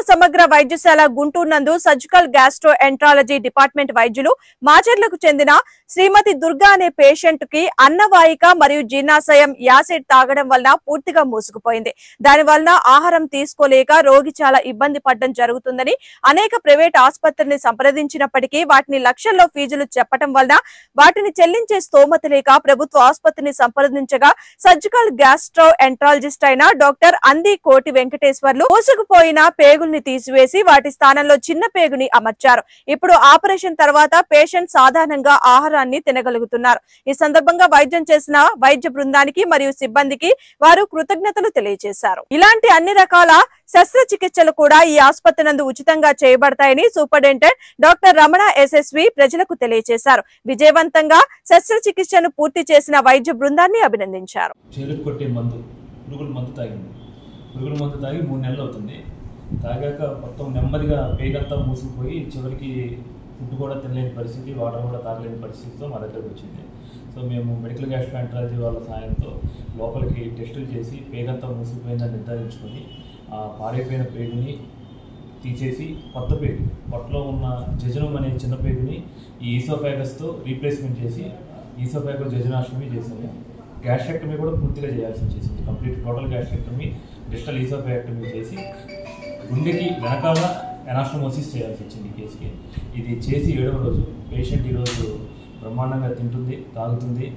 సమగ్ర వైద్యశాల గుంటూరు నందు సర్జికల్ గ్యాస్ట్రోఎంట్రాలజీ డిపార్ట్మెంట్ వైద్యులు మాచర్లకు చెందిన శ్రీమతి దుర్గా అనే పేషెంట్ కి అన్నవాహిక మరియు జీర్ణాశయం యాసిడ్ తాగడం వల్ల పూర్తిగా మూసుకుపోయింది. దానివల్ల ఆహారం తీసుకోలేక రోగి చాలా ఇబ్బంది పడడం జరుగుతుందని అనేక ప్రైవేట్ ఆసుపత్రుల్ని సంప్రదించినప్పటికీ వాటిని లక్షల్లో ఫీజులు చెప్పడం వల్ల వాటిని చెల్లించే స్తోమత లేక ప్రభుత్వ ఆసుపత్రిని సంప్రదించగా సర్జికల్ గ్యాస్ట్రోఎంట్రాలజిస్ట్ అయిన డాక్టర్ అంది కోటి వెంకటేశ్వర్లు మూసుకుపోయిన పేగుల్ని తీసివేసి వాటి స్థానంలో చిన్న పేగుని అమర్చారు. ఇప్పుడు ఆపరేషన్ తర్వాత పేషెంట్ సాధారణంగా ఆహారాన్ని తినగలుగుతున్నారు. ఈ సందర్భంగా వైద్యం చేసిన వైద్య బృందానికి మరియు సిబ్బందికి వారు కృతజ్ఞతలు తెలియజేశారు. ఇలాంటి అన్ని రకాల శస్త్రచికిత్సలు కూడా ఈ ఆసుపత్రి నందు ఉచితంగా చేయబడతాయని సూపరింటెండెంట్ డాక్టర్ రమణ ఎస్ఎస్వి ప్రజలకు తెలియజేశారు. విజయవంతంగా శస్త్రచికిత్సను పూర్తి చేసిన వైద్య బృందాన్ని అభినందించారు. పురుగుల మందు తాగి 3 నెలలు అవుతుంది. తాగాక మొత్తం నెమ్మదిగా పేగంతా మూసుకుపోయి చివరికి ఫుడ్ కూడా తినలేని పరిస్థితి, వాటర్ కూడా తాగలేని పరిస్థితితో మా దగ్గరకు వచ్చింది. సో మేము మెడికల్ గ్యాస్ట్రోఎంట్రాలజీ వాళ్ళ సహాయంతో లోపలికి టెస్టులు చేసి పేగంతా మూసుకుపోయిందని నిర్ధారించుకొని ఆ పాడైపోయిన పేగుని తీసేసి కొత్త పేగు, పొట్టలో ఉన్న జజనం అనే చిన్న పేగుని ఈ ఈసోఫాగస్తో రీప్లేస్మెంట్ చేసి ఈసోఫాగో జజనాష్టమి చేసాము. గ్యాస్ట్రెక్టమీ కూడా పూర్తిగా చేయాల్సి వచ్చేసింది. కంప్లీట్ టోటల్ గ్యాస్ట్రెక్టమీ, డిజిటల్ ఈసోఫాగెక్టమీ చేసి గుండెకి వెనకాల ఎనాస్టమోసిస్ చేయాల్సి వచ్చింది ఈ కేసుకి. ఇది చేసి 7వ రోజు పేషెంట్ ఈరోజు బ్రహ్మాండంగా తింటుంది, తాగుతుంది.